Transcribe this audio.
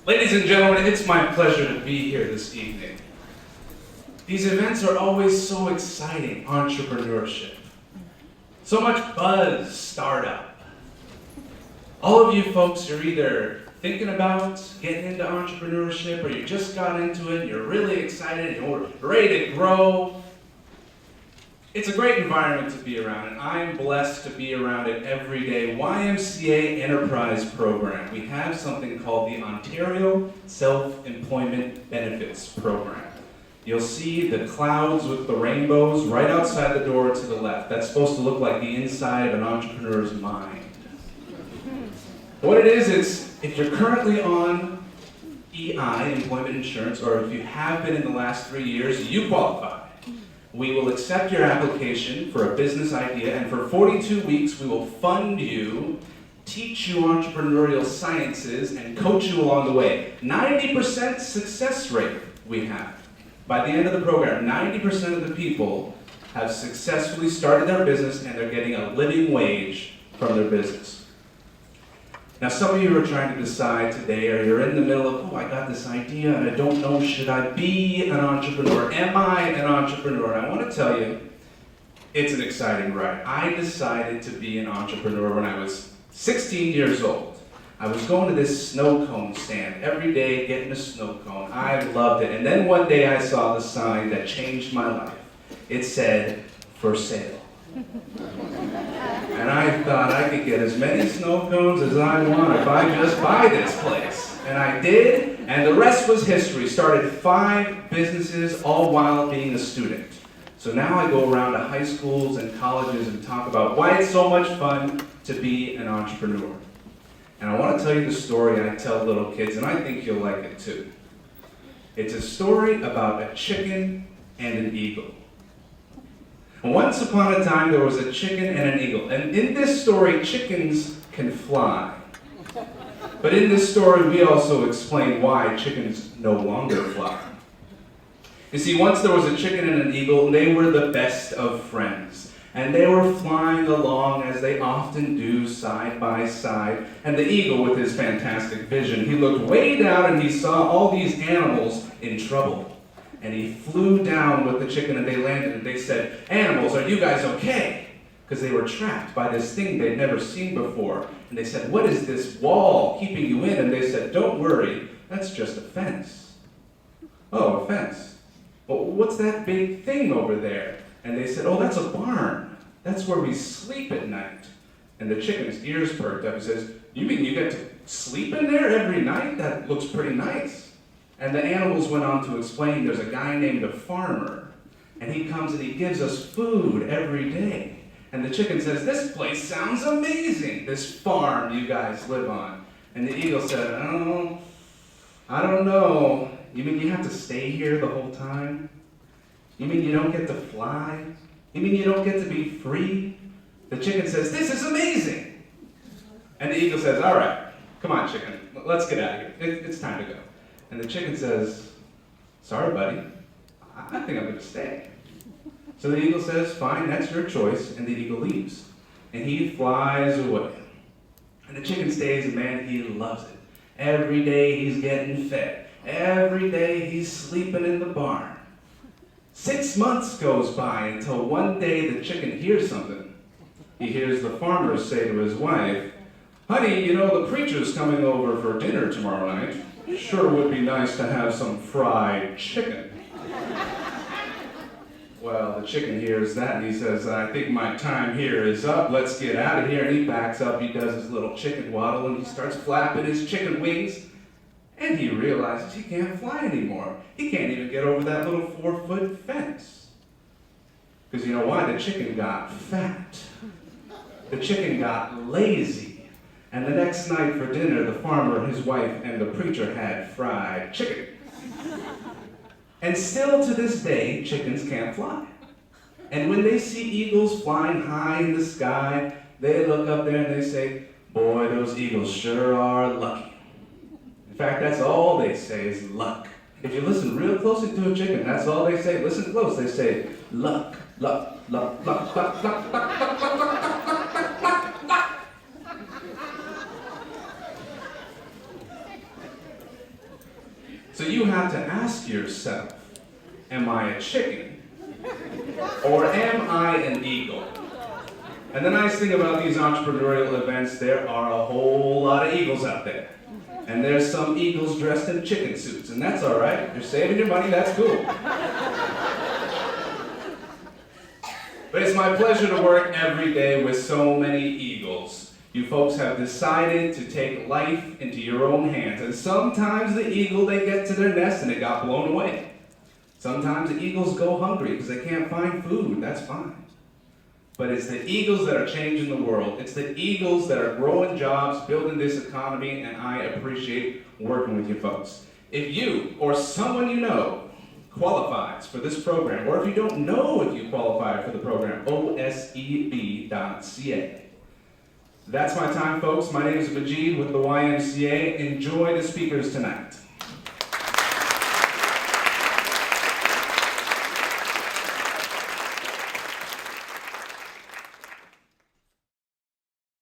Ladies and gentlemen, it's my pleasure to be here this evening. These events are always so exciting, entrepreneurship. So much buzz, startup. All of you folks are either thinking about getting into entrepreneurship or you just got into it and you're really excited and you're ready to grow. It's a great environment to be around, and I'm blessed to be around it every day. YMCA Enterprise Program. We have something called the Ontario Self-Employment Benefits Program. You'll see the clouds with the rainbows right outside the door to the left. That's supposed to look like the inside of an entrepreneur's mind. What it is, if you're currently on EI, employment insurance, or if you have been in the last 3 years, you qualify. We will accept your application for a business idea, and for 42 weeks we will fund you, teach you entrepreneurial sciences, and coach you along the way. 90% success rate we have. By the end of the program, 90% of the people have successfully started their business and they're getting a living wage from their business. Now, some of you are trying to decide today, or you're in the middle of, I got this idea and I don't know, should I be an entrepreneur? Am I an entrepreneur? And I want to tell you, it's an exciting ride. I decided to be an entrepreneur when I was 16 years old. I was going to this snow cone stand every day, getting a snow cone. I loved it. And then one day I saw the sign that changed my life. It said, for sale. And I thought I could get as many snow cones as I want if I just buy this place. And I did, and the rest was history. Started 5 businesses, all while being a student. So now I go around to high schools and colleges and talk about why it's so much fun to be an entrepreneur. And I want to tell you the story I tell little kids, and I think you'll like it too. It's a story about a chicken and an eagle. Once upon a time, there was a chicken and an eagle. And in this story, chickens can fly. But in this story, we also explain why chickens no longer fly. You see, once there was a chicken and an eagle, and they were the best of friends. And they were flying along as they often do, side by side. And the eagle, with his fantastic vision, he looked way down and he saw all these animals in trouble. And he flew down with the chicken and they landed and they said, animals, are you guys okay? Because they were trapped by this thing they'd never seen before. And they said, what is this wall keeping you in? And they said, don't worry, that's just a fence. Oh, a fence. Well, what's that big thing over there? And they said, oh, that's a barn. That's where we sleep at night. And the chicken's ears perked up and says, you mean you get to sleep in there every night? That looks pretty nice. And the animals went on to explain there's a guy named a farmer, and he comes and he gives us food every day. And the chicken says, this place sounds amazing, this farm you guys live on. And the eagle said, oh, I don't know. You mean you have to stay here the whole time? You mean you don't get to fly? You mean you don't get to be free? The chicken says, this is amazing. And the eagle says, all right, come on, chicken, let's get out of here. It's time to go. And the chicken says, sorry, buddy, I think I'm going to stay. So the eagle says, fine, that's your choice, and the eagle leaves. And he flies away. And the chicken stays, and man, he loves it. Every day he's getting fed. Every day he's sleeping in the barn. 6 months goes by until one day the chicken hears something. He hears the farmer say to his wife, honey, you know, the preacher's coming over for dinner tomorrow night. Sure would be nice to have some fried chicken. Well, the chicken hears that and he says, I think my time here is up. Let's get out of here. And he backs up, he does his little chicken waddle, and he starts flapping his chicken wings. And he realizes he can't fly anymore. He can't even get over that little 4-foot fence. Because you know why? The chicken got fat. The chicken got lazy. And the next night for dinner, the farmer, his wife, and the preacher had fried chicken. And still to this day, chickens can't fly. And when they see eagles flying high in the sky, they look up there and they say, boy, those eagles sure are lucky. In fact, that's all they say is luck. If you listen real closely to a chicken, that's all they say. Listen close, they say, luck, luck, luck, luck, luck, luck, luck, luck, luck, luck, luck, luck, luck, luck. So you have to ask yourself, am I a chicken? Or am I an eagle? And the nice thing about these entrepreneurial events, there are a whole lot of eagles out there. And there's some eagles dressed in chicken suits, and that's all right. You're saving your money, that's cool. But it's my pleasure to work every day with so many eagles. You folks have decided to take life into your own hands. And sometimes the eagle, they get to their nest and it got blown away. Sometimes the eagles go hungry because they can't find food. That's fine. But it's the eagles that are changing the world. It's the eagles that are growing jobs, building this economy, and I appreciate working with you folks. If you or someone you know qualifies for this program, or if you don't know if you qualify for the program, oseb.ca. That's my time, folks. My name is Majeed with the YMCA. Enjoy the speakers tonight.